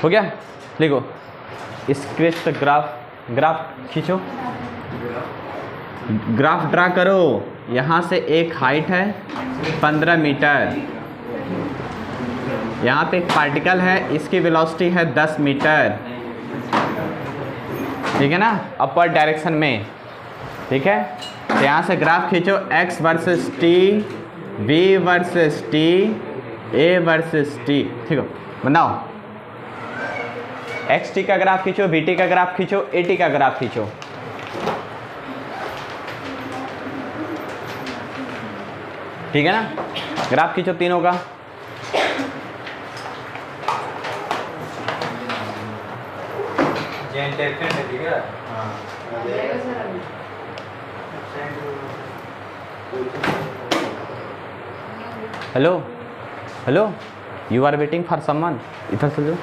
हो गया, लिखो स्केच ग्राफ खींचो, ग्राफ ड्रा करो। यहाँ से एक हाइट है 15 मीटर, यहाँ पे एक पार्टिकल है, इसकी वेलोसिटी है 10 मीटर, ठीक है ना, अपवर्ड डायरेक्शन में, ठीक है। तो यहाँ से ग्राफ खींचो, x versus t, v versus t, a versus t, ठीक है। बनाओ xt का ग्राफ खींचो, vt का ग्राफ खींचो, at का ग्राफ खींचो। ठीक है ना, ग्राफ खींचो तीनों का। Hello hello, you are waiting for someone, इधर से जो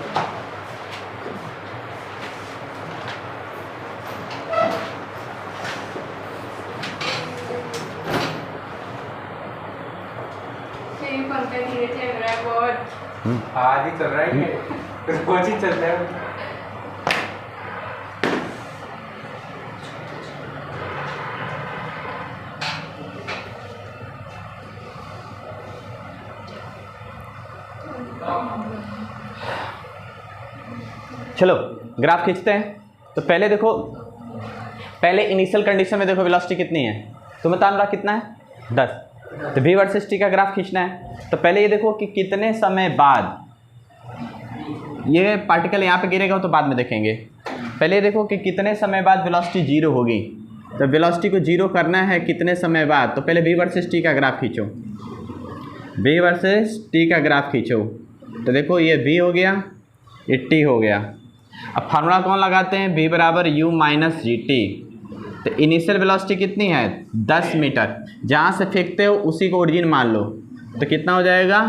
आज ही चल रहा है, रोज ही चल रहा है। चलो ग्राफ खींचते हैं। तो पहले देखो, पहले इनिशियल कंडीशन में देखो वेलोसिटी कितनी है, तो बता रहा कितना है 10। तो v वर्सेस t का ग्राफ खींचना है। तो पहले ये देखो कि कितने समय बाद ये पार्टिकल यहाँ पे गिरेगा, तो बाद में देखेंगे। पहले देखो कि कितने समय बाद वेलोसिटी जीरो होगी। तो वेलोसिटी को जीरो करना है कितने समय बाद, तो पहले v वर्सेस t का ग्राफ खींचो, v वर्सेस t का ग्राफ खींचो। तो देखो ये v हो गया, ये t हो गया। अब फार्मूला कौन लगाते हैं, v बराबर u माइनस जी टी। तो इनिशियल वेलोसिटी कितनी है 10 मीटर, जहाँ से फेंकते हो उसी को ओरिजिन मान लो। तो कितना हो जाएगा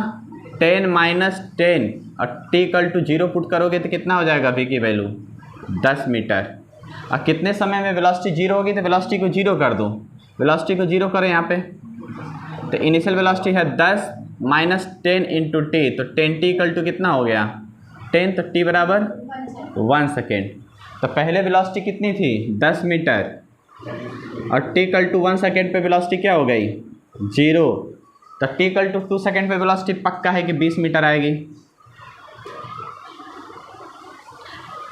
10 माइनस 10, और t इक्वल टू 0 पुट करोगे तो कितना हो जाएगा v की वैल्यू 10 मीटर। और कितने समय में वेलोसिटी जीरो होगी, तो वेलोसिटी को जीरो कर दो, वेलोसिटी को जीरो करें यहाँ पे। तो इनिशियल वेलोसिटी है 10 माइनस 10 इंटू टी, तो 10t इक्वल टू कितना हो गया 10, तो t बराबर 1 सेकेंड। तो पहले वेलोसिटी कितनी थी 10 मीटर, और t इक्वल टू 1 सेकेंड पे वेलोसिटी क्या हो गई 0। तो t इक्वल टू 2 सेकेंड पे वेलोसिटी पक्का है कि 20 मीटर आएगी।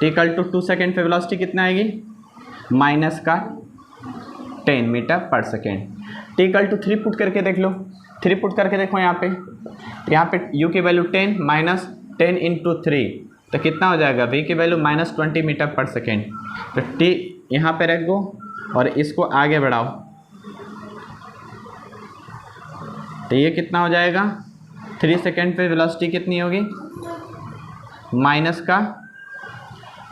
t इक्वल टू 2 सेकेंड पे वेलोसिटी कितना आएगी माइनस का 10 metre per second. t equal to 3 put करके देख लो, 3 पुट करके देखो यहाँ पे u की वैल्यू 10 माइनस 10 इंटू 3, तो कितना हो जाएगा v की value minus 20 metre per second. तो t यहाँ पे रख दो और इसको आगे बढ़ाओ, तो ये कितना हो जाएगा 3 सेकेंड पे वेलोसिटी कितनी होगी माइनस का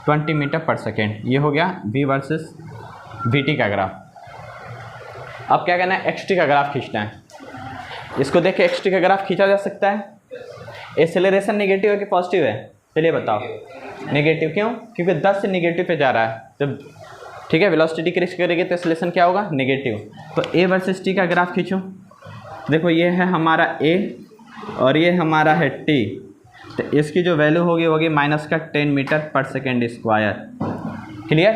20 मीटर पर सेकेंड। ये हो गया v वर्सेस vt का ग्राफ। अब क्या करना है xt का ग्राफ खींचना है। इसको देख के xt का ग्राफ खींचा जा सकता है। एक्सेलरेशन नेगेटिव है कि पॉजिटिव है, चलिए बताओ। नेगेटिव क्यों, क्योंकि 10 से नेगेटिव पे जा रहा है, जब ठीक है वेलोसिटी डिक्रीज करेगी तो एक्सेलरेशन क्या होगा नेगेटिव। तो a वर्सेस t का ग्राफ खींचो। देखो ये है हमारा a और ये हमारा है t, तो इसकी जो वैल्यू होगी माइनस का 10 metre per second square. Clear,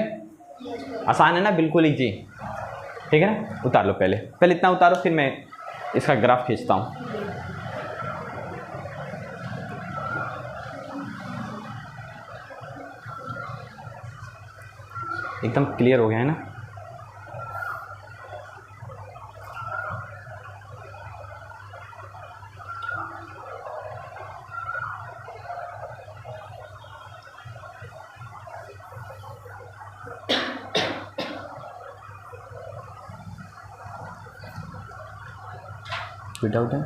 आसान है ना, बिल्कुल ईजी, ठीक है ना। उतार लो, पहले इतना उतारो, फिर मैं इसका ग्राफ खींचता हूँ। एकदम क्लियर हो गया है ना। कोई डाउट है?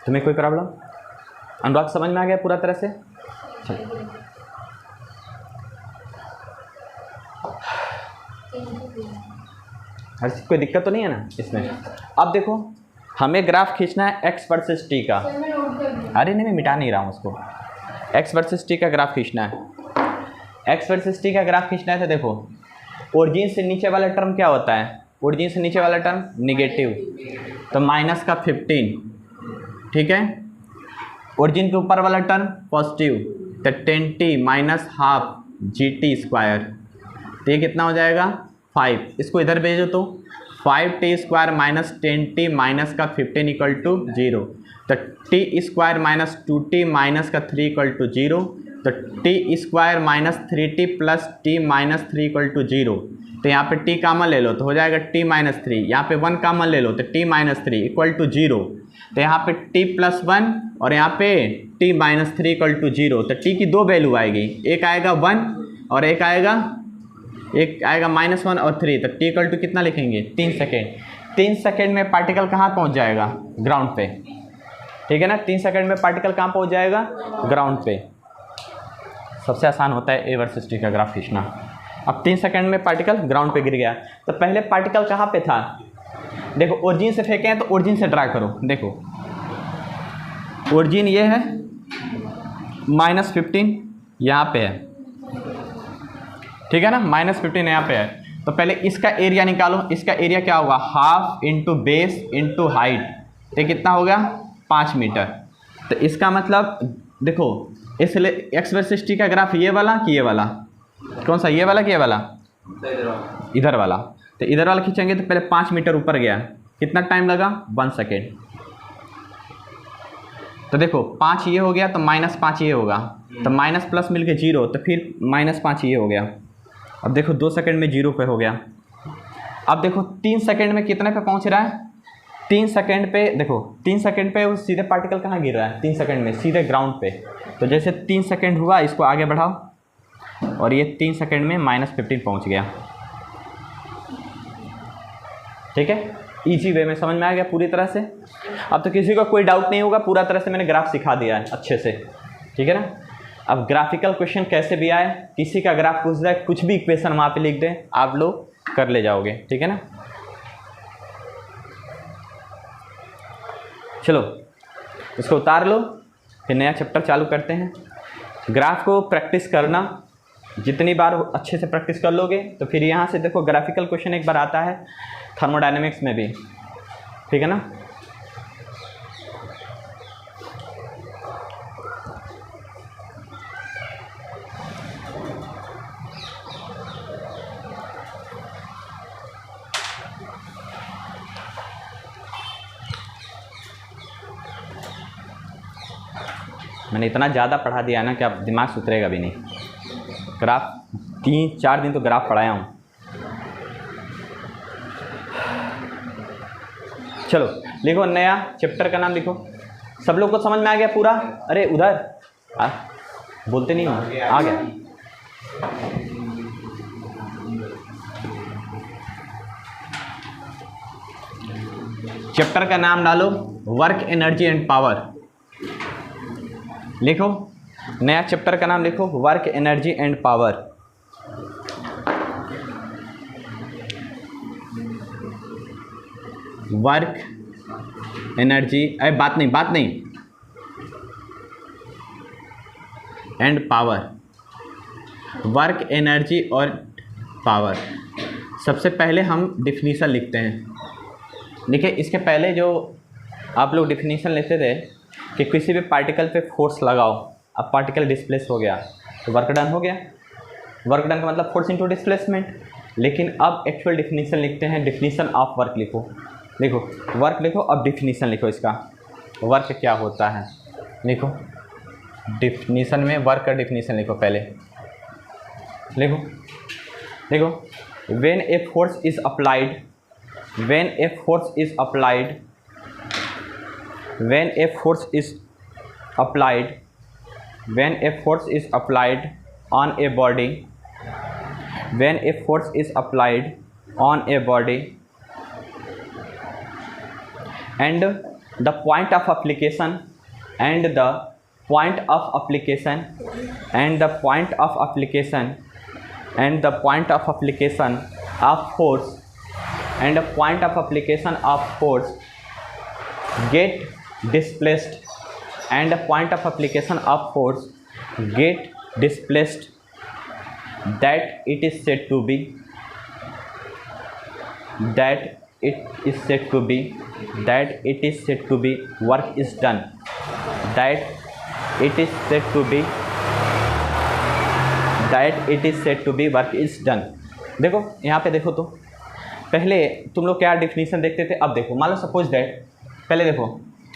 तुम्हें कोई प्रॉब्लम? अनुराग समझ में आ गया पूरा तरह से? चलो हर चीज़ कोई दिक्कत तो नहीं है ना इसमें। अब देखो हमें ग्राफ खींचना है x वर्सेस t का। अरे नहीं, मैं मिटा नहीं रहा हूँ उसको। x वर्सेस t का ग्राफ खींचना है। x वर्सेस t का ग्राफ खींचना है तो देखो ओरिजिन से नीचे वाला टर्म क्या होता है, ओरिजिन से नीचे वाला टर्म निगेटिव, तो माइनस का 15, ठीक है। ओरिजिन के ऊपर वाला टर्म पॉजिटिव, तो 10t minus half GT square, तो ये कितना हो जाएगा 5। इसको इधर भेजो तो 5t square minus 10t minus का 15 इक्वल टू 0, तो t square minus 2t minus का 3 इक्वल टू 0, तो t square minus 3t plus t minus 3 equal to 0, तो यहाँ पे t कामन ले लो तो हो जाएगा t माइनस 3, यहाँ पे 1 कामन ले लो तो t माइनस 3 इक्वल टू 0, तो यहाँ पे t प्लस 1 और यहाँ पे t माइनस 3 इक्वल टू 0, तो t की दो वैल्यू आएगी, एक आएगा 1 और एक आएगा -1 और 3, तो t इक्वल टू कितना लिखेंगे 3 सेकेंड। 3 सेकेंड में पार्टिकल कहाँ पहुँच जाएगा, ग्राउंड पे, ठीक है ना। 3 सेकेंड में पार्टिकल कहाँ पहुँच जाएगा, ग्राउंड पे। सबसे आसान होता है A वर्सेस T का ग्राफ खींचना। अब 3 सेकेंड में पार्टिकल ग्राउंड पे गिर गया, तो पहले पार्टिकल कहाँ पे था, देखो ओरिजिन से फेंके हैं तो ओरिजिन से ड्रा करो, देखो ओरिजिन ये है -15 यहाँ पे है, ठीक है ना, -15 यहाँ पे है, तो पहले इसका एरिया निकालो। इसका एरिया क्या होगा, half into base into height, तो कितना हो गया 5 मीटर। तो इसका मतलब देखो इसलिए एक्स वर्सेस टी का ग्राफ ये वाला कि ये वाला, कौन सा, ये वाला कि ये वाला, इधर वाला। तो इधर वाला खींचेंगे तो पहले 5 मीटर ऊपर गया, कितना टाइम लगा 1 सेकेंड। तो देखो 5 ये हो गया तो -5 ये होगा, तो माइनस प्लस मिल के 0, तो फिर -5 ये हो गया। अब देखो 2 सेकेंड में 0 पे हो गया। अब देखो 3 सेकेंड में कितने पे पहुंच रहा है, 3 सेकेंड पे, देखो 3 सेकेंड पे वो सीधे पार्टिकल कहाँ गिर रहा है, 3 सेकेंड में सीधे ग्राउंड पे। तो जैसे 3 सेकेंड हुआ इसको आगे बढ़ाओ और ये 3 सेकेंड में -15 पहुंच गया, ठीक है। इजी वे में समझ में आ गया पूरी तरह से। अब तो किसी को कोई डाउट नहीं होगा, पूरा तरह से मैंने ग्राफ सिखा दिया है अच्छे से, ठीक है ना। अब ग्राफिकल क्वेश्चन कैसे भी आए, किसी का ग्राफ पूछ जाए, कुछ भी इक्वेशन वहाँ पे लिख दें, आप लोग कर ले जाओगे, ठीक है ना। चलो इसको उतार लो, फिर नया चैप्टर चालू करते हैं। ग्राफ को प्रैक्टिस करना, जितनी बार अच्छे से प्रैक्टिस कर लोगे तो फिर यहाँ से देखो ग्राफिकल क्वेश्चन एक बार आता है थर्मोडायनेमिक्स में भी, ठीक है ना। मैंने इतना ज़्यादा पढ़ा दिया है ना कि अब दिमाग से उतरेगा भी नहीं। ग्राफ 3-4 दिन तो ग्राफ पढ़ाया हूँ। चलो लिखो, नया चैप्टर का नाम लिखो। सब लोग को समझ में आ गया पूरा? अरे उधर बोलते नहीं हो, आ गया। चैप्टर का नाम डालो वर्क एनर्जी एंड पावर। लिखो, नया चैप्टर का नाम लिखो work energy and power. Work energy, अरे बात नहीं एंड पावर। वर्क एनर्जी और पावर। सबसे पहले हम डिफिनीशन लिखते हैं। देखिए इसके पहले जो आप लोग डिफिनीशन लेते थे कि किसी भी पार्टिकल पे फोर्स लगाओ, अब पार्टिकल डिस्प्लेस हो गया तो वर्क डन हो गया। वर्क डन का मतलब फोर्स इनटू डिस्प्लेसमेंट। लेकिन अब एक्चुअल डिफिनीशन लिखते हैं, डिफिनीशन ऑफ वर्क लिखो। लिखो वर्क लिखो, अब डिफिनीशन लिखो इसका, वर्क क्या होता है लिखो। डिफिनीशन में वर्क का डिफिनीशन लिखो पहले। लिखो लिखो, when A force is applied, when A force is applied, when a force is applied, when a force is applied on a body, when a force is applied on a body and the point of application and the point of application and the point of application and the point of application of force and the point of application of force get displaced and the point of application of force get displaced, that it is said to be that it is said to be work is done, that it is said to be work is done. देखो यहाँ पे देखो, तो पहले तुम लोग क्या definition देखते थे, अब देखो मान लो सपोज दैट, पहले देखो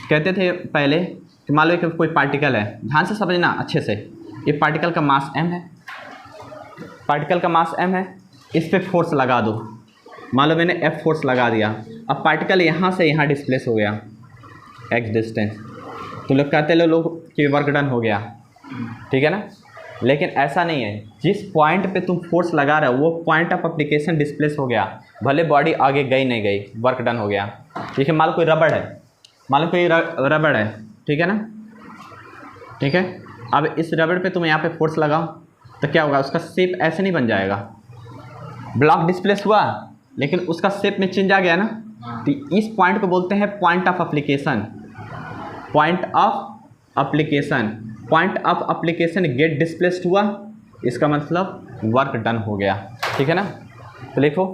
कहते थे पहले कि मान लो कि कोई पार्टिकल है, ध्यान से समझना अच्छे से, ये पार्टिकल का मास m है, इस पे फोर्स लगा दो, मान लो मैंने F फोर्स लगा दिया, अब पार्टिकल यहाँ से यहाँ डिस्प्लेस हो गया x डिस्टेंस, तो लोग कहते लोग कि वर्क डन हो गया, ठीक है ना। लेकिन ऐसा नहीं है, जिस पॉइंट पे तुम फोर्स लगा रहे हो वो पॉइंट ऑफ एप्लीकेशन डिस्प्लेस हो गया, भले बॉडी आगे गई नहीं गई, वर्क डन हो गया, ठीक है। मान लो कोई रबड़ है, ठीक है ना, ठीक है। अब इस रबड़ पे तुम यहाँ पे फोर्स लगाओ तो क्या होगा, उसका शेप ऐसे नहीं बन जाएगा, ब्लॉक डिस्प्लेस हुआ लेकिन उसका शेप में चेंज आ गया ना, तो इस पॉइंट को बोलते हैं point of application get displaced हुआ, इसका मतलब वर्क डन हो गया, ठीक है ना। तो लिखो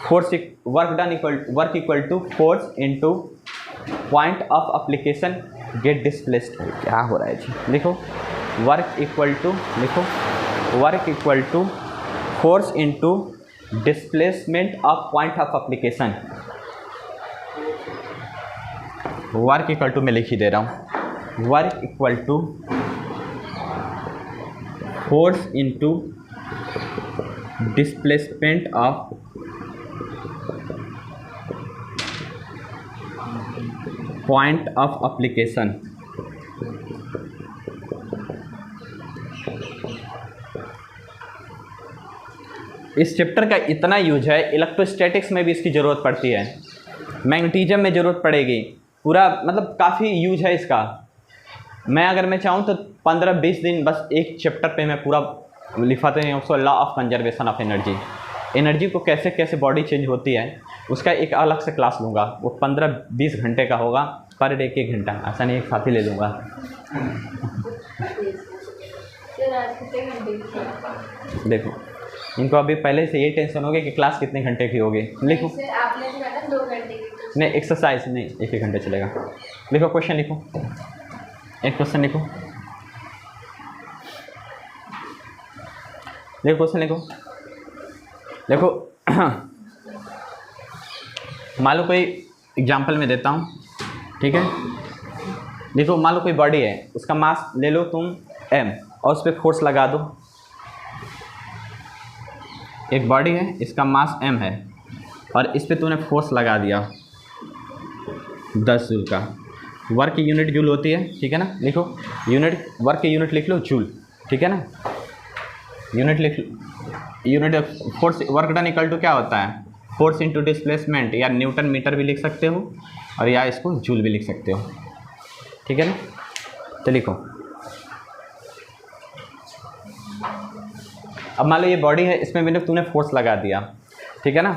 work equal to force into point of application get displaced. क्या हो रहा है जी, लिखो work equal to force into displacement of point of application. Work equal to मैं लिख ही दे रहा हूँ, work equal to force into displacement of point of application. इस चैप्टर का इतना यूज है, इलेक्ट्रोस्टैटिक्स में भी इसकी ज़रूरत पड़ती है, मैग्नेटिज्म में ज़रूरत पड़ेगी, पूरा मतलब काफ़ी यूज है इसका। अगर मैं चाहूँ तो 15-20 दिन बस एक चैप्टर पे मैं पूरा लिखाते हैं उसको, law of conservation of energy को कैसे कैसे बॉडी चेंज होती है, उसका एक अलग से क्लास लूँगा, वो 15-20 घंटे का होगा, पर डे 1 घंटा, ऐसा नहीं एक साथ ही ले लूँगा। देखो इनको अभी पहले से यही टेंशन होगी कि क्लास कितने घंटे की होगी। लिखो आपने जो कहा 2 घंटे की, नहीं एक्सरसाइज नहीं, 1 घंटे चलेगा। लिखो क्वेश्चन, लिखो एक क्वेश्चन, लिखो क्वेश्चन, देखो मान लो कोई एग्जांपल में देता हूँ, ठीक है। देखो मान लो कोई बॉडी है, उसका मास ले लो तुम m और उस पर फोर्स लगा दो। एक बॉडी है, इसका मास m है और इस पर तूने फोर्स लगा दिया 10 जूल का, वर्क की यूनिट जूल होती है, ठीक है ना। लिखो वर्क की यूनिट लिख लो जूल, ठीक है ना, unit force work done equal to क्या होता है, फोर्स इनटू डिस्प्लेसमेंट, या न्यूटन मीटर भी लिख सकते हो और या इसको जूल भी लिख सकते हो, ठीक है ना। तो लिखो अब मान लो ये बॉडी है, इसमें मैंने तूने फोर्स लगा दिया, ठीक है ना,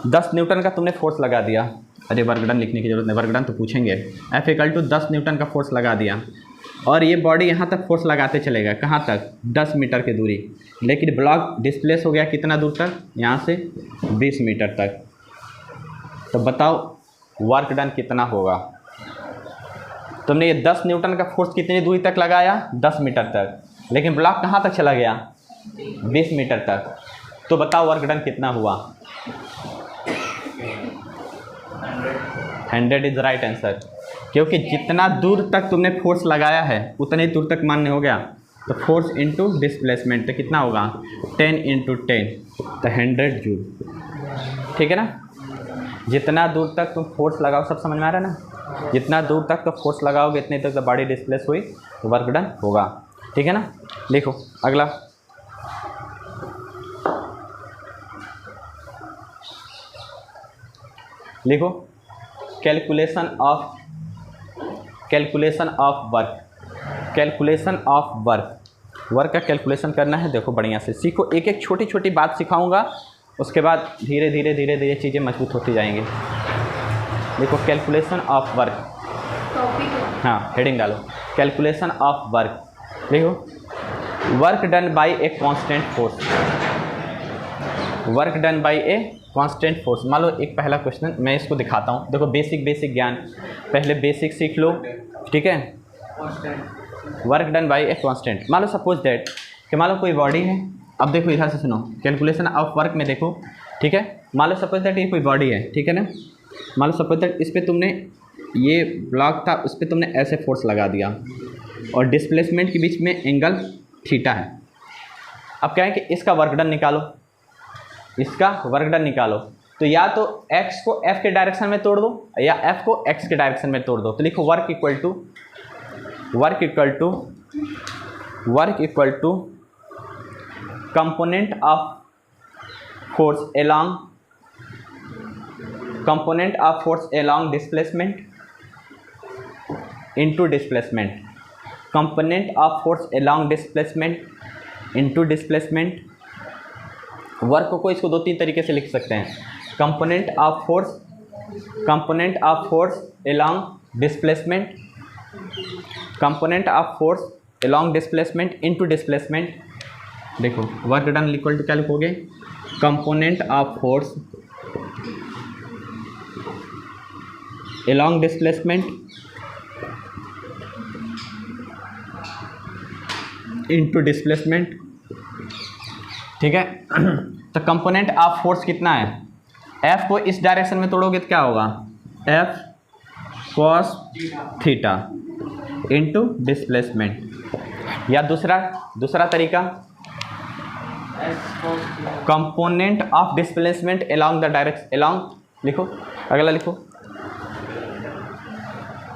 10 न्यूटन का तुमने फोर्स लगा दिया। अरे वर्क डन लिखने की जरूरत नहीं, वर्क डन तो पूछेंगे। F इक्वल टू 10 न्यूटन का फोर्स लगा दिया और ये बॉडी यहाँ तक फोर्स लगाते चलेगा, कहाँ तक, 10 मीटर की दूरी, लेकिन ब्लॉक डिस्प्लेस हो गया कितना दूर तक, यहाँ से 20 मीटर तक। तो बताओ वर्क डन कितना होगा। तुमने ये 10 न्यूटन का फोर्स कितनी दूरी तक लगाया, 10 मीटर तक, लेकिन ब्लॉक कहाँ तक चला गया, 20 मीटर तक। तो बताओ वर्क डन कितना हुआ। 100 इज राइट आंसर, क्योंकि जितना दूर तक तुमने फोर्स लगाया है उतने दूर तक मान्य हो गया। तो फोर्स इनटू डिस्प्लेसमेंट तो कितना होगा, 10 × 10, तो 100 जूल, ठीक है ना। जितना दूर तक तुम फोर्स लगाओ, सब समझ में आ रहा है ना, जितना दूर तक तो फोर्स लगाओगे इतने तक तो बॉडी डिस्प्लेस हुई तो वर्क डन होगा, ठीक है ना। लिखो अगला, लिखो कैलकुलेशन ऑफ वर्क का कैलकुलेशन करना है। देखो बढ़िया से सीखो, एक एक छोटी छोटी बात सिखाऊंगा, उसके बाद धीरे धीरे चीज़ें मजबूत होती जाएंगी। देखो कैलकुलेशन ऑफ वर्क, हाँ हेडिंग डालो, कैलकुलेशन ऑफ वर्क। देखो work done by a constant force, work done by a constant force. मान लो एक पहला क्वेश्चन मैं इसको दिखाता हूँ, देखो बेसिक ज्ञान, पहले बेसिक सीख लो, ठीक है। Work done by a constant, मान लो सपोज दैट कि मान लो कोई बॉडी है, अब देखो इधर से सुनो, कैलकुलेशन ऑफ वर्क में देखो, ठीक है। मान लो सपोज दैट ये कोई बॉडी है, ठीक है ना। मान लो सपोज दैट इस पर तुमने ये ब्लॉक था, उस पर तुमने ऐसे फोर्स लगा दिया और डिस्प्लेसमेंट के बीच में एंगल थीटा है। अब क्या है कि इसका वर्क डन निकालो, इसका वर्क डन निकालो, तो या तो x को f के डायरेक्शन में तोड़ दो या f को x के डायरेक्शन में तोड़ दो। तो लिखो work equal to component of force along displacement into displacement, component of force along displacement into displacement. Work को इसको दो तीन तरीके से लिख सकते हैं, component of force along displacement, component of force along displacement into displacement. देखो वर्क डन इक्वल टू क्या लिखोगे, component of force along displacement into displacement, ठीक है। तो कंपोनेंट ऑफ फोर्स कितना है, F को इस डायरेक्शन में तोड़ोगे तो क्या होगा, F cos theta into displacement. या दूसरा तरीका, component of displacement along the direction, along लिखो, अगला लिखो,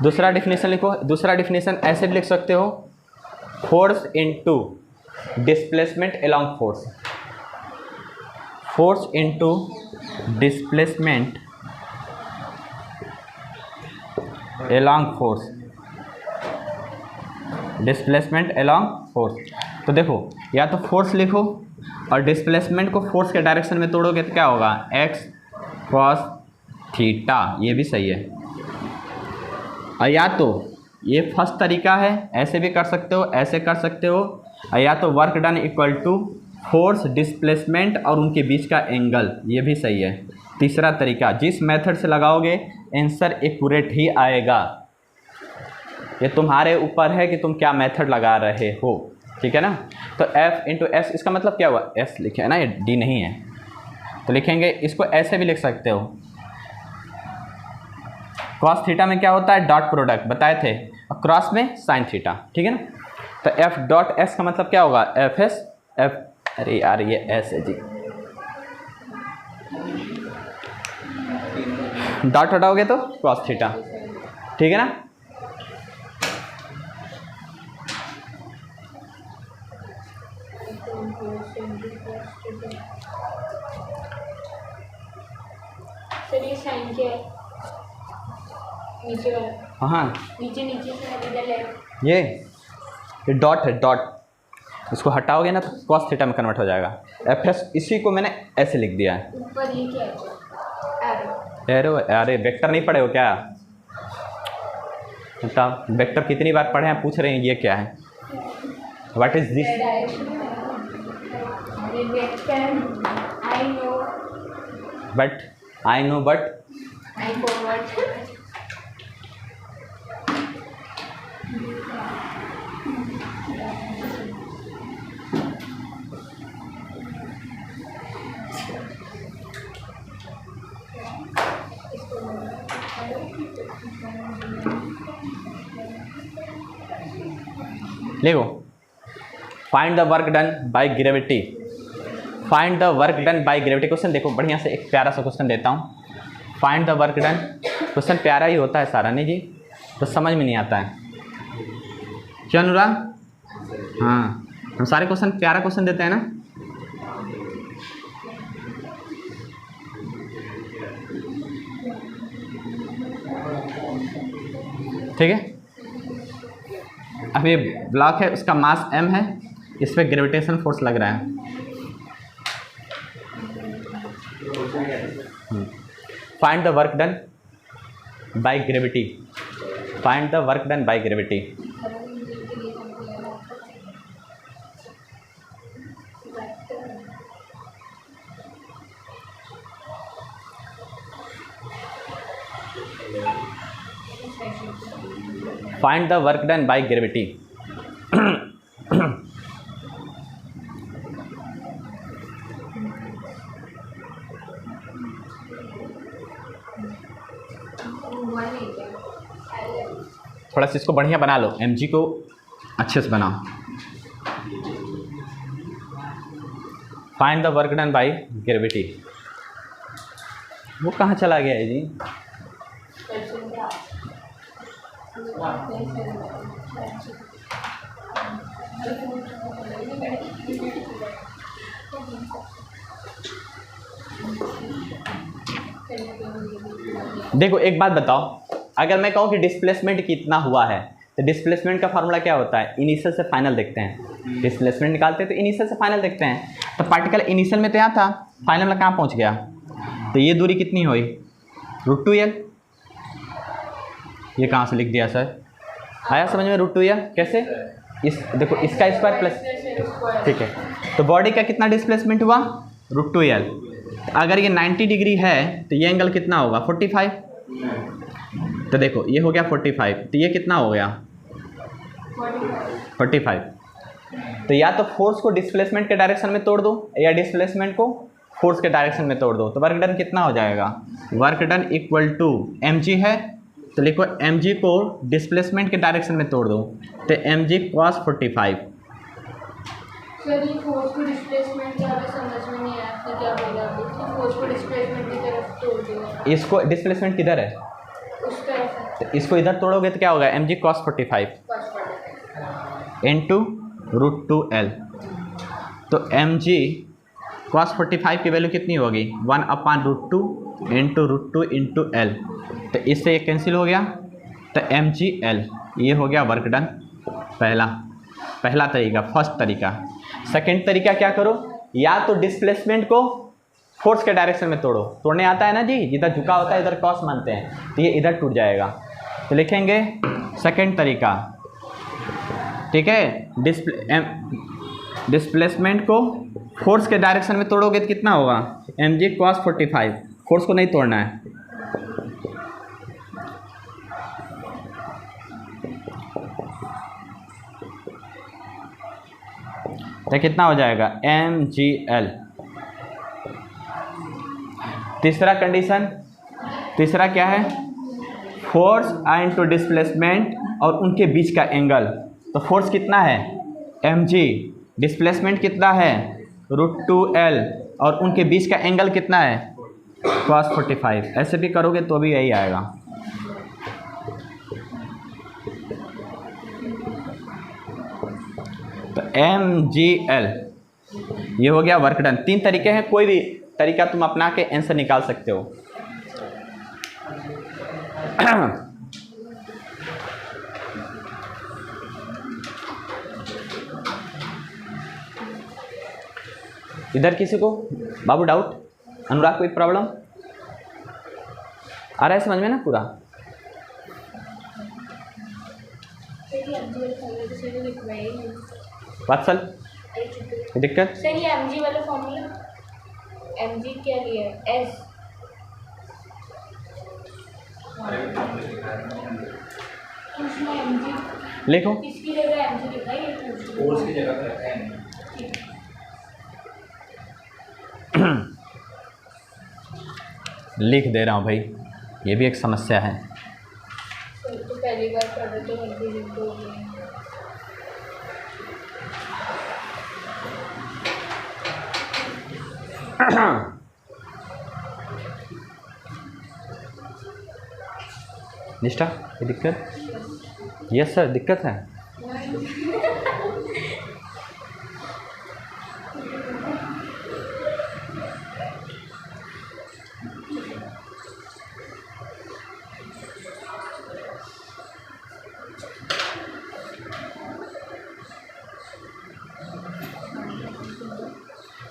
दूसरा डिफिनेशन लिखो। दूसरा डिफिनेशन ऐसे भी लिख सकते हो, force into displacement along force, force into displacement along force, displacement along force. तो देखो या तो फोर्स लिखो और डिस्प्लेसमेंट को फोर्स के डायरेक्शन में तोड़ोगे तो क्या होगा, x cos थीटा, ये भी सही है। और या तो ये फर्स्ट तरीका है, ऐसे भी कर सकते हो, ऐसे कर सकते हो, या तो work done equal to force displacement और उनके बीच का एंगल, ये भी सही है। तीसरा तरीका, जिस मेथड से लगाओगे आंसर एक्यूरेट ही आएगा, ये तुम्हारे ऊपर है कि तुम क्या मेथड लगा रहे हो, ठीक है ना। तो F इंटू S, इसका मतलब क्या हुआ, S लिखे है ना, ये D नहीं है, तो लिखेंगे इसको ऐसे भी लिख सकते हो, कॉस थीटा में क्या होता है, डॉट प्रोडक्ट बताए थे, और क्रॉस में साइन थीटा, ठीक है ना। तो F डॉट S का मतलब क्या होगा, FS, अरे यार ये S है जी, डॉट हटाओगे तो कॉस थीटा, ठीक है ना। सर ये साइन क्या है, नीचे वाला, हाँ नीचे से इधर लेफ्ट, ये डॉट है, डॉट, इसको हटाओगे ना तो कॉस थीटा में कन्वर्ट हो जाएगा। FS इसी को मैंने ऐसे लिख दिया है। ऊपर ये क्या है, एरो, अरे वेक्टर नहीं पढ़े हो क्या, मतलब वेक्टर कितनी बार पढ़े हैं, पूछ रहे हैं ये क्या है, what is this, I know but I forward, देखो find the work done by gravity, find the work done by gravity. Question देखो बढ़िया से, एक प्यारा सा क्वेश्चन देता हूँ, find the work done. Question प्यारा ही होता है सारा, नहीं जी तो समझ में नहीं आता है, क्या अनुराग, हाँ हम सारे क्वेश्चन प्यारा क्वेश्चन देते हैं ना। ठीक है, अब ये ब्लॉक है, उसका मास m है, इस पर ग्रेविटेशन फोर्स लग रहा है। Find the work done by gravity, find the work done by gravity. Find the work done by gravity. थोड़ा सा इसको बढ़िया बना लो, mg को अच्छे से बनाओ। Find the work done by gravity. वो कहाँ चला गया है जी? देखो एक बात बताओ, अगर मैं कहूँ कि डिस्प्लेसमेंट कितना हुआ है तो डिस्प्लेसमेंट का फार्मूला क्या होता है? इनिशियल से फाइनल देखते हैं। डिस्प्लेसमेंट निकालते हैं तो इनिशियल से फाइनल देखते हैं। तो पार्टिकल इनिशियल में तो यहाँ था, फाइनल में कहाँ पहुँच गया? तो ये दूरी कितनी हुई? √2l। ये कहाँ से लिख दिया सर? आया समझ में? √2l कैसे? इस देखो इसका स्क्वायर प्लस, ठीक है। तो बॉडी का कितना डिस्प्लेसमेंट हुआ? √2l। अगर ये 90 डिग्री है तो ये एंगल कितना होगा? 45। तो देखो ये हो गया 45, तो ये कितना हो गया? 45। तो या तो फोर्स को डिस्प्लेसमेंट के डायरेक्शन में तोड़ दो या डिस्प्लेसमेंट को फोर्स के डायरेक्शन में तोड़ दो। तो वर्क डन कितना हो जाएगा? Work done equal to mg है तो लिखो mg को डिस्प्लेसमेंट के डायरेक्शन में तोड़ दो तो mg cos 45। सर ये फोर्स को डिस्प्लेसमेंट क्या है समझ में नहीं आया, आपने क्या बोला? तो फोर्स को डिस्प्लेसमेंट की तरफ तोड़ दिया। इसको डिस्प्लेसमेंट किधर है? उस तरफ तो इसको इधर तोड़ोगे तो क्या होगा? mg cos 45 into √2l। तो mg cos 45 की वैल्यू कितनी होगी? 1/√2 इंटू √2 इंटू l। तो इससे ये कैंसिल हो गया तो mgl। ये हो गया वर्क डन। पहला तरीका, फर्स्ट तरीका। सेकंड तरीका क्या करो? या तो डिस्प्लेसमेंट को फोर्स के डायरेक्शन में तोड़ो। तोड़ने आता है ना जी, जिधर झुका होता है इधर कॉस मानते हैं, तो ये इधर टूट जाएगा। तो लिखेंगे सेकंड तरीका, ठीक है। डिस्प्लेसमेंट को फोर्स के डायरेक्शन में तोड़ोगे तो कितना होगा? mg cos 45। फोर्स को नहीं तोड़ना है। तो कितना हो जाएगा? mgl। तीसरा कंडीशन, तीसरा क्या है? फोर्स इनटू डिस्प्लेसमेंट और उनके बीच का एंगल। तो फोर्स कितना है? mg। डिस्प्लेसमेंट कितना है? √2l। और उनके बीच का एंगल कितना है? cos 45। ऐसे भी करोगे तो भी यही आएगा। तो mgl ये हो गया वर्क डन। 3 तरीके हैं, कोई भी तरीका तुम अपना के आंसर निकाल सकते हो। इधर किसी को बाबू डाउट? अनुराग कोई प्रॉब्लम आ रहा है समझ में ना पूरा? वत्सल दिक्कत? सर ये mg वाला फॉर्मूला, mg क्या लिया है? s उसमें mg लिखो। इसकी जगह mg लिखा है, ये फोर्स की जगह पर रखा है। लिख दे रहा हूँ भाई, ये भी एक समस्या है। तो पहली बार पढ़ रहे तो mg लिख दो। निष्ठा ये दिक्कत? यस सर दिक्कत है।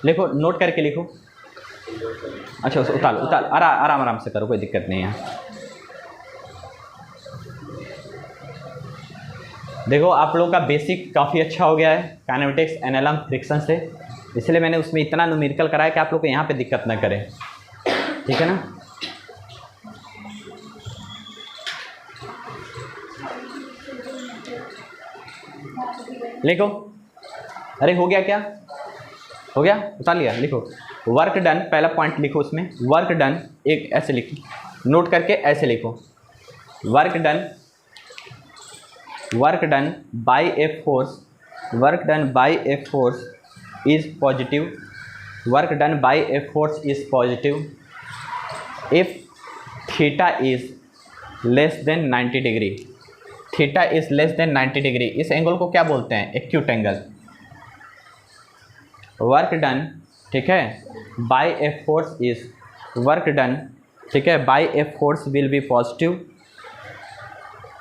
लिखो, नोट करके लिखो। अच्छा उतार आराम आराम से करो, कोई दिक्कत नहीं है। देखो आप लोगों का बेसिक काफ़ी अच्छा हो गया है काइनेमेटिक्स, एनालॉग, फ्रिक्शन से, इसलिए मैंने उसमें इतना न्यूमेरिकल कराया कि आप लोग को यहाँ पे दिक्कत ना करे, ठीक है ना। लिखो। अरे हो गया क्या? हो गया, उतार लिया। लिखो वर्क डन, पहला पॉइंट लिखो उसमें, वर्क डन एक ऐसे लिखो, नोट करके ऐसे लिखो, work done by a force, work done by a force is positive, work done by a force is positive if theta is less than 90 degree. Theta is less than 90 degree, इस angle को क्या बोलते हैं? Acute angle. Work done, ठीक है, by a force is, work done, ठीक है, by a force will be positive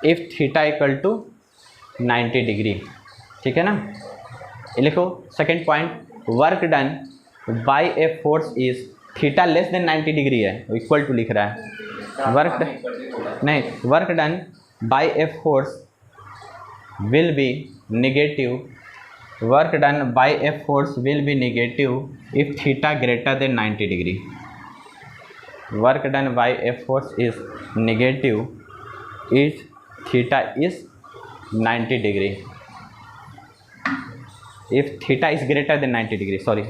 if theta equal to 90 degree. ठीक है ना, ये लिखो। Second point, work done by a force is, theta less than 90 degree है, इक्वल टू लिख रहा है। Work done by a force will be negative, work done by a force will be negative if theta greater than 90 degree. Work done by a force is negative if theta is 90 degree, if theta is greater than 90 degree, sorry,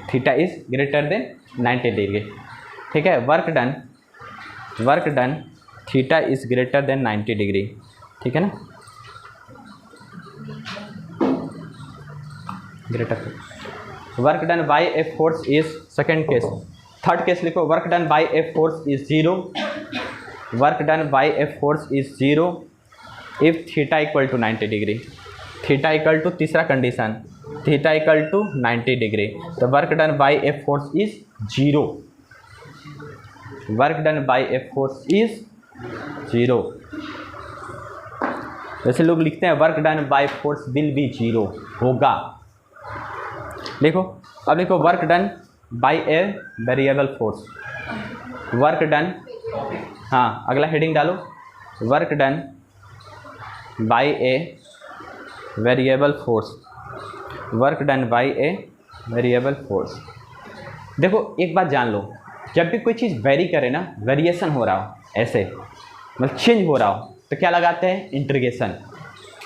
theta is greater than 90 degree. ठीक है, work done theta is greater than 90 degree. ठीक है ना, greater. Work done by a force is, second case. Third case लिखो, work done by a force is 0, work done by a force is 0 if theta equal to 90 degree. Theta equal to, तीसरा condition, theta equal to 90 degree, तो work done by a force is 0, work done by a force is 0। वैसे लोग लिखते हैं work done by force will be 0, होगा। लिखो, अब लिखो work done by a variable force, work done, हाँ अगला हेडिंग डालो, work done by a variable force, work done by a variable force. देखो एक बात जान लो, जब भी कोई चीज़ वेरी करे ना, वेरिएशन हो रहा हो, ऐसे मतलब चेंज हो रहा हो, तो क्या लगाते हैं? इंटीग्रेशन।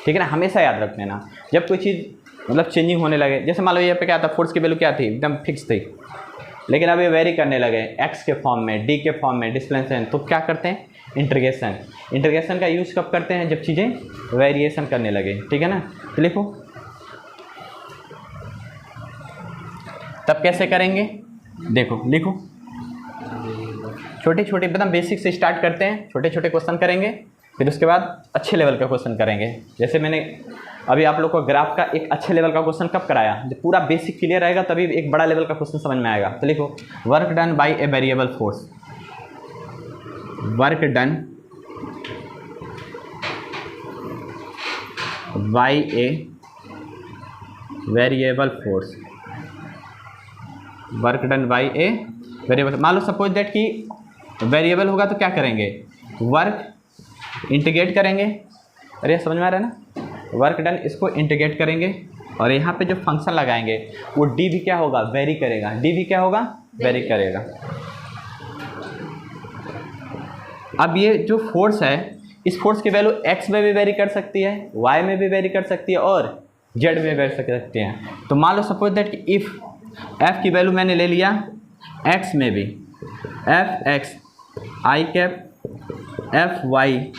ठीक है ना, हमेशा याद रख लेना। जब कोई चीज़ मतलब चेंजिंग होने लगे, जैसे मान लो ये पे क्या था, फोर्स की वैल्यू क्या थी? एकदम फिक्स थी, लेकिन अब ये वेरी करने लगे एक्स के फॉर्म में, डी के फॉर्म में, डिस्प्लेसमेंट, तो क्या करते हैं? इंटीग्रेशन। इंटीग्रेशन का यूज़ कब करते हैं? जब चीज़ें वेरिएशन करने लगे। ठीक है ना, तो लिखो तब कैसे करेंगे, देखो लिखो, छोटे छोटे एकदम बेसिक से स्टार्ट करते हैं, छोटे छोटे क्वेश्चन करेंगे, फिर उसके बाद अच्छे लेवल का क्वेश्चन करेंगे। जैसे मैंने अभी आप लोग को ग्राफ का एक अच्छे लेवल का क्वेश्चन कब कराया? जब पूरा बेसिक क्लियर रहेगा तभी एक बड़ा लेवल का क्वेश्चन समझ में आएगा। तो लिखो work done by a variable force, work done by a variable force, work done by a variable. मान लो सपोज दैट कि वेरिएबल होगा तो क्या करेंगे? वर्क इंटीग्रेट करेंगे। अरे समझ में आ रहा है ना, वर्क डन इसको इंटीग्रेट करेंगे और यहाँ पे जो फंक्शन लगाएंगे वो डी भी क्या होगा? वेरी करेगा। डी भी क्या होगा? वेरी करेगा। अब ये जो फोर्स है, इस फोर्स की वैल्यू एक्स में भी वेरी कर सकती है, वाई में भी वेरी कर सकती है और जेड में वेरी कर सकती है। तो मान लो सपोज दैट कि इफ़ एफ की वैल्यू मैंने ले लिया एक्स में भी, F x i cap, F Y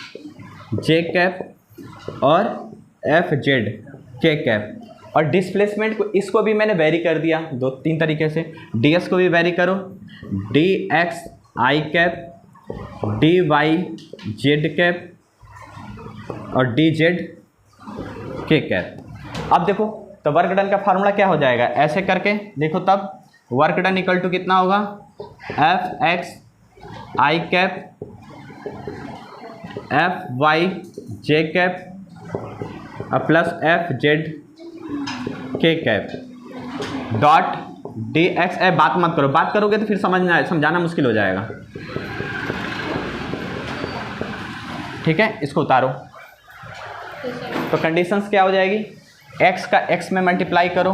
J cap और एफ जेड के कैप, और डिस्प्लेसमेंट को इसको भी मैंने वेरी कर दिया दो तीन तरीके से। डी एस को भी वेरी करो, d x i cap, d y z cap और डी जेड के कैप। अब देखो तो वर्क डन का फार्मूला क्या हो जाएगा? ऐसे करके देखो, तब वर्क डन इक्वल टू कितना होगा? F x i cap, F Y J cap plus F Z k cap dot D x. बात मत करो, बात करोगे तो फिर समझाना मुश्किल हो जाएगा। ठीक है, इसको उतारो। तो कंडीशंस क्या हो जाएगी? x का x में मल्टीप्लाई करो,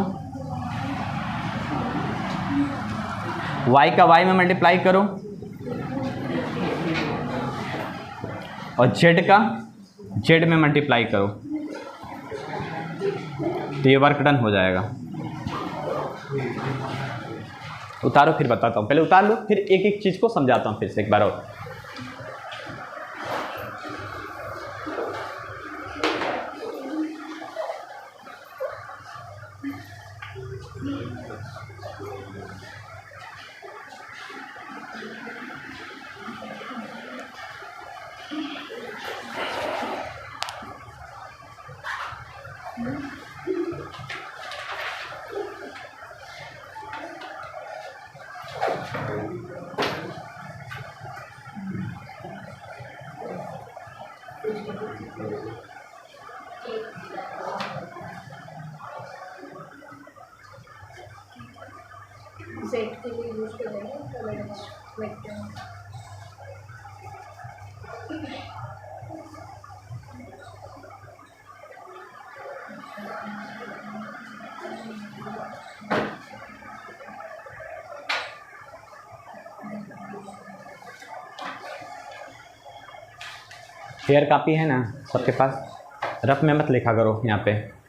y का y में मल्टीप्लाई करो और z का z में मल्टीप्लाई करो। तो ये वर्क डन हो जाएगा। उतारो फिर बताता हूँ, पहले उतार लो फिर एक एक चीज़ को समझाता हूँ फिर से एक बार और। सेट के लिए यूज करेंगे कलर वेक्टर। फेयर कॉपी है ना सबके पास? रफ में मत लिखा करो यहाँ पे।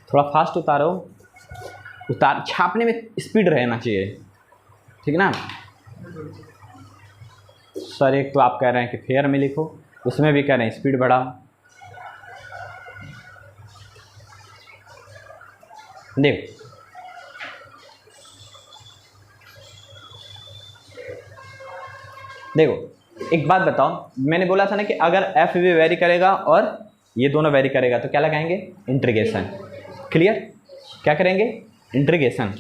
थोड़ा फास्ट उतारो, उतार छापने में स्पीड रहना चाहिए, ठीक ना। सर एक तो आप कह रहे हैं कि फेयर में लिखो, उसमें भी कह रहे हैं स्पीड बढ़ाओ। देखो देखो एक बात बताओ, मैंने बोला था ना कि अगर एफ भी वेरी करेगा और ये दोनों वेरी करेगा तो क्या लगाएंगे? इंटीग्रेशन। क्लियर? क्या करेंगे? इंटीग्रेशन।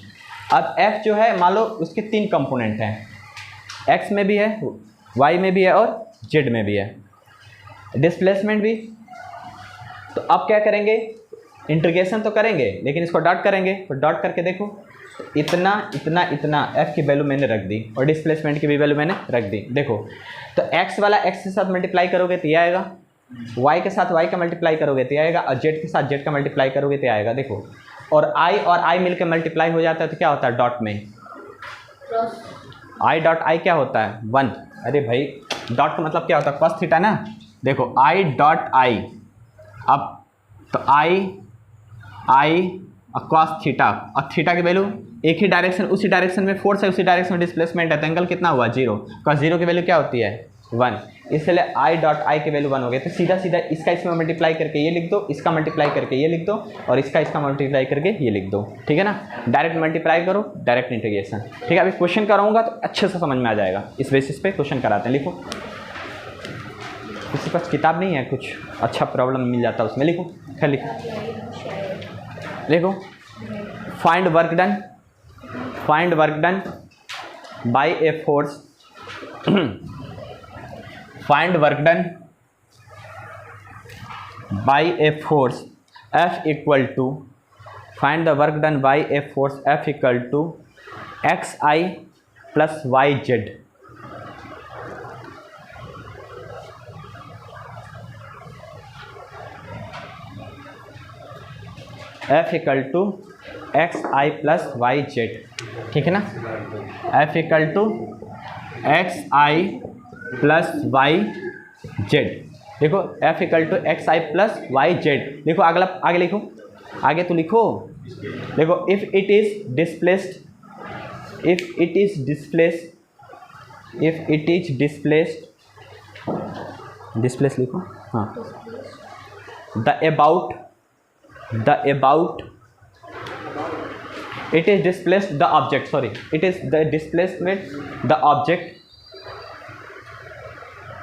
अब एफ जो है मान लो उसके 3 कंपोनेंट हैं, एक्स में भी है, वाई में भी है और जेड में भी है, डिस्प्लेसमेंट भी। तो अब क्या करेंगे? इंटीग्रेशन तो करेंगे लेकिन इसको डॉट करेंगे। तो डॉट करके देखो, इतना इतना इतना एफ की वैल्यू मैंने रख दी और डिस्प्लेसमेंट की भी वैल्यू मैंने रख दी। देखो तो एक्स वाला एक्स के साथ मल्टीप्लाई करोगे तो ये आएगा, वाई के साथ वाई का मल्टीप्लाई करोगे तो आएगा, और जेड के साथ जेड का मल्टीप्लाई करोगे तो आएगा। देखो और आई मिलकर मल्टीप्लाई हो जाता है तो क्या होता है? डॉट में आई डॉट आई क्या होता है? 1। अरे भाई डॉट का मतलब क्या होता है? cos थीटा ना। देखो आई डॉट आई, अब तो आई और cos थीटा, और थीटा की वैल्यू एक ही डायरेक्शन, उसी डायरेक्शन में फोर्स है, उसी डायरेक्शन में डिस्प्लेसमेंट है, तो एंगल कितना हुआ? 0। cos 0 की वैल्यू क्या होती है? 1। इसलिए आई डॉट आई की वैल्यू 1 हो गई। तो सीधा सीधा इसका इसमें मल्टीप्लाई करके ये लिख दो, इसका मल्टीप्लाई करके ये लिख दो, और इसका मल्टीप्लाई करके ये लिख दो, ठीक है ना। डायरेक्ट मल्टीप्लाई करो, डायरेक्ट इंटीग्रेशन, ठीक है। अभी क्वेश्चन कराऊंगा तो अच्छे से समझ में आ जाएगा, इस बेसिस पे क्वेश्चन कराते हैं। लिखो, किसी पास किताब नहीं है कुछ अच्छा प्रॉब्लम मिल जाता है उसमें, लिखो, खैर लिखो। Find work done by a force, find work done by a force F equal to, find the work done by a force F equal to XI plus YZ। F equal to XI plus YZ, ठीक है ना। F equal to XI plus YZ। देखो F equal to XI plus YZ। देखो अगला, आगे लिखो, आगे तो लिखो। देखो if it is displaced, displace लिखो, हाँ। The about it is displaced the object, sorry, it is the displacement the object,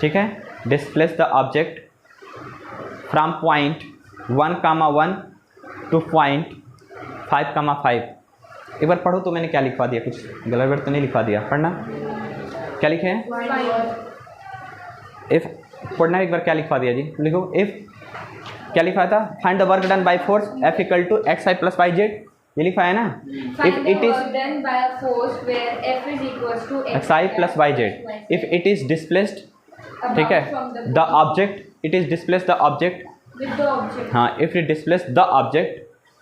ठीक है। displace the object from point 1,1 to point 5,5। एक बार पढ़ो तो मैंने क्या लिखवा दिया, कुछ गलत तो नहीं लिखवा दिया? पढ़ना, क्या लिखे हैं? इफ पढ़ना एक बार क्या लिखवा दिया जी? लिखो इफ क्या लिखा था? Find the work done by force F equal to X I plus Y Z, ये लिखा है ना? If it is done by a force where F is equals to X I plus Y Z, if it is displaced, ठीक है, the object, it is displace the object, with the object हाँ, if it displace the object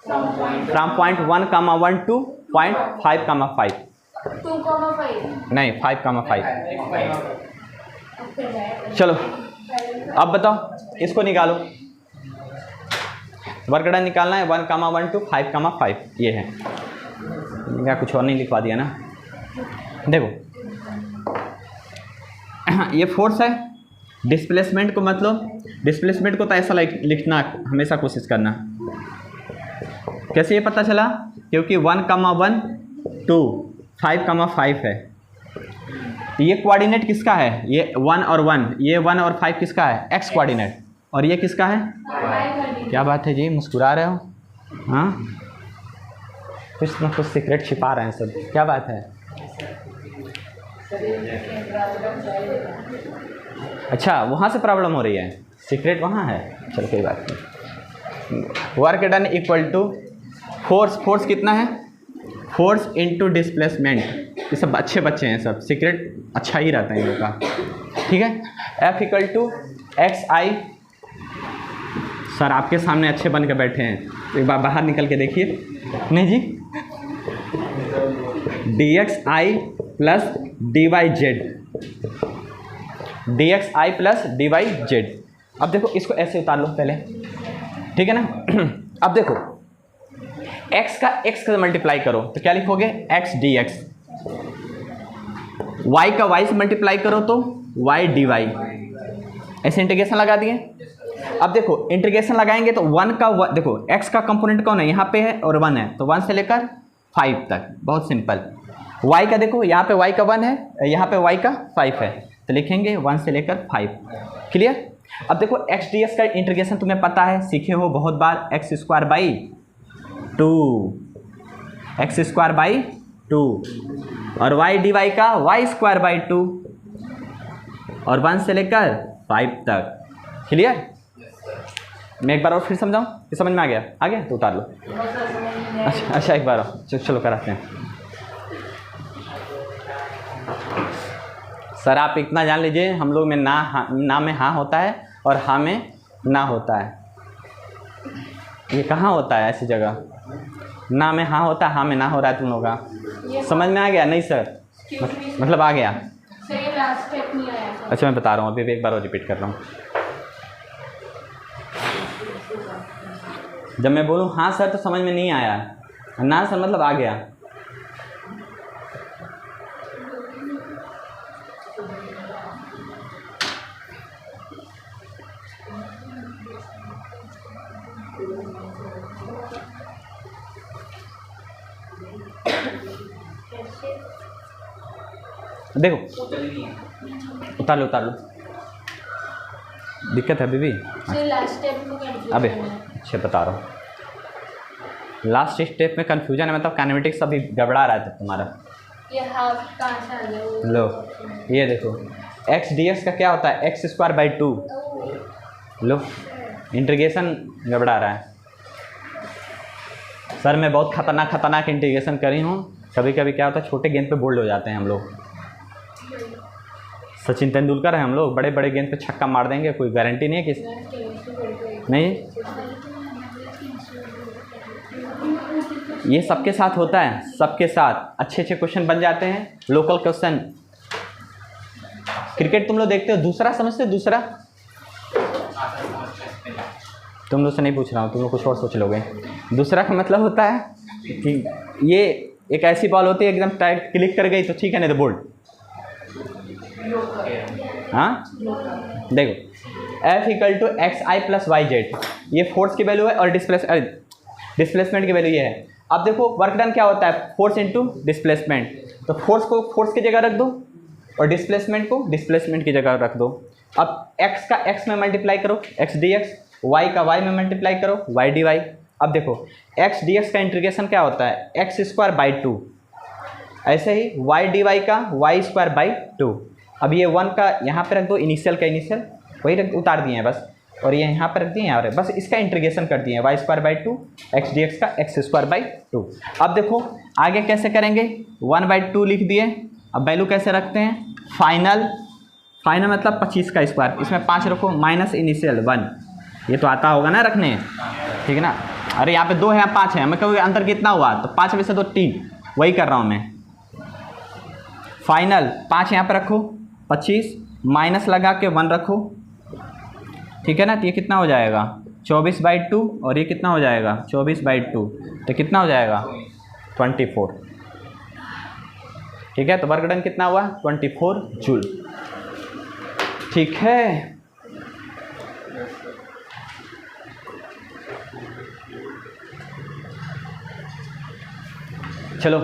from point 1,1 to point 5,5, 2,5 नहीं 5,5। चलो अब बताओ इसको निकालो, work done निकालना है 1,1 टू 5,5, ये है, क्या कुछ और नहीं लिखवा दिया ना? देखो ये फोर्स है, डिस्प्लेसमेंट को मतलब डिस्प्लेसमेंट को तो ऐसा लिखना हमेशा कोशिश करना। कैसे ये पता चला? क्योंकि 1,1 टू 5,5 है, ये कोऑर्डिनेट किसका है? ये 1 और 1, ये 1 और 5 किसका है? एक्स कोऑर्डिनेट, और ये किसका है? क्या बात है जी, मुस्कुरा रहे हो? हाँ, कुछ ना कुछ सीक्रेट छिपा रहे हैं सब, क्या बात है? अच्छा, वहाँ से प्रॉब्लम हो रही है, सीक्रेट वहाँ है, चलो कोई बात नहीं। Work done equal to force, force कितना है? फोर्स इनटू डिस्प्लेसमेंट, ये सब अच्छे बच्चे हैं, सब सीक्रेट अच्छा ही रहता है इन लोग का, ठीक है। F equal to X I, sir आपके सामने अच्छे बन के बैठे हैं, एक बार बाहर निकल के देखिए, नहीं जी, डी एक्स आई plus d y z, d x आई प्लस डी वाई जेड। अब देखो इसको ऐसे उतार लो पहले, ठीक है ना। अब देखो x का x से मल्टीप्लाई करो तो क्या लिखोगे? x डी एक्स, y का y से मल्टीप्लाई करो तो y डी वाई, ऐसे इंटीग्रेशन लगा दिए। अब देखो इंटीग्रेशन लगाएंगे तो 1 का देखो x का कंपोनेंट कौन है? यहाँ पे है और 1 है, तो 1 से लेकर 5 तक, बहुत सिंपल। y का देखो यहाँ पे y का 1 है, यहाँ पे y का 5 है, तो लिखेंगे 1 से लेकर 5, क्लियर। अब देखो x डी एक्स का इंटीग्रेशन तुम्हें पता है, सीखे हो बहुत बार, x square by 2, x square by 2, और y डी वाई का y स्क्वायर बाई 2, और 1 से लेकर 5 तक, क्लियर। मैं एक बार और फिर समझाऊँ, ये समझ में आ गया? आ गया तो उतार लो। अच्छा एक बार और चलो कराते हैं। सर आप इतना जान लीजिए, हम लोग में ना में हाँ होता है और हाँ में ना होता है। ये कहाँ होता है ऐसी जगह? ना में हाँ होता है, हाँ में ना हो रहा है तुम लोग का। समझ में आ गया? नहीं सर, मतलब आ गया। लास्ट स्टेप नहीं आया। अच्छा मैं बता रहा हूँ, अभी एक बार और रिपीट कर रहा हूँ। जब मैं बोलूँ हाँ सर तो समझ में नहीं आया, ना सर मतलब आ गया। देखो उतार लो दिक्कत है अभी भी। लास्ट स्टेप में कंफ्यूजन अबे है। अच्छा बता रहा हूँ, लास्ट स्टेप में कन्फ्यूजन है, मतलब काइनेमेटिक्स अभी गड़बड़ा रहा था तुम्हारा। ये हाफ कहाँ से आ गया वो? लो ये देखो एक्स डी एक्स का क्या होता है? X square by 2। Low integration गड़बड़ा रहा है। सर मैं बहुत खतरनाक इंटीग्रेशन करी हूँ, कभी कभी क्या होता है छोटे गेंद पे बोल्ड हो जाते हैं हम लोग। सचिन तेंदुलकर है हम लोग, बड़े बड़े गेंद पे छक्का मार देंगे, कोई गारंटी नहीं है किस नहीं। ये सबके साथ होता है, सबके साथ अच्छे क्वेश्चन बन जाते हैं, लोकल क्वेश्चन। क्रिकेट तुम लोग देखते हो, दूसरा समझते हो? दूसरा तुम लोग से नहीं पूछ रहा हूँ, तुम लोग कुछ और सोच लोगे। दूसरा का मतलब होता है कि ये एक ऐसी बॉल होती है एकदम टाइट क्लिक कर गई तो ठीक है, नहीं तो बोल्ड। हाँ देखो F equal to X I plus Y Z, ये फोर्स की वैल्यू है और डिस्प्लेसमेंट की वैल्यू ये है। अब देखो वर्क डन क्या होता है? फोर्स इनटू डिस्प्लेसमेंट, तो फोर्स को फोर्स की जगह रख दो और डिस्प्लेसमेंट को डिस्प्लेसमेंट की जगह रख दो। अब x का x में मल्टीप्लाई करो x डी एक्स, y का y में मल्टीप्लाई करो y डी वाई। अब देखो x डी एक्स का इंटीग्रेशन क्या होता है? एक्स स्क्वायर बाई 2, ऐसे ही y डी वाई का y स्क्वायर बाई 2। अब ये 1 का यहाँ पे रख दो, इनिशियल का इनिशियल वही रख, उतार दिए हैं बस। और ये यहाँ पर रख दिए यहाँ पर, बस इसका इंटीग्रेशन कर दिए Y square by 2 X D x का एक्स स्क्वायर बाई 2। अब देखो आगे कैसे करेंगे, 1/2 लिख दिए। अब वैल्यू कैसे रखते हैं, फाइनल मतलब 25 का स्क्वायर, इसमें 5 रखो माइनस इनिशियल 1, ये तो आता होगा ना रखने, ठीक है ना। अरे यहाँ पे 2 है यहाँ 5 है, मैं कहूँ अंतर कितना हुआ, तो 5 में से 2 3, वही कर रहा हूँ मैं। फाइनल 5 यहाँ पे रखो, 25 माइनस लगा के 1 रखो, ठीक है ना। तो ये कितना हो जाएगा 24/2 और ये कितना हो जाएगा 24/2, तो कितना हो जाएगा 24, ठीक है। तो वर्क डन कितना हुआ 24 जूल, ठीक है। चलो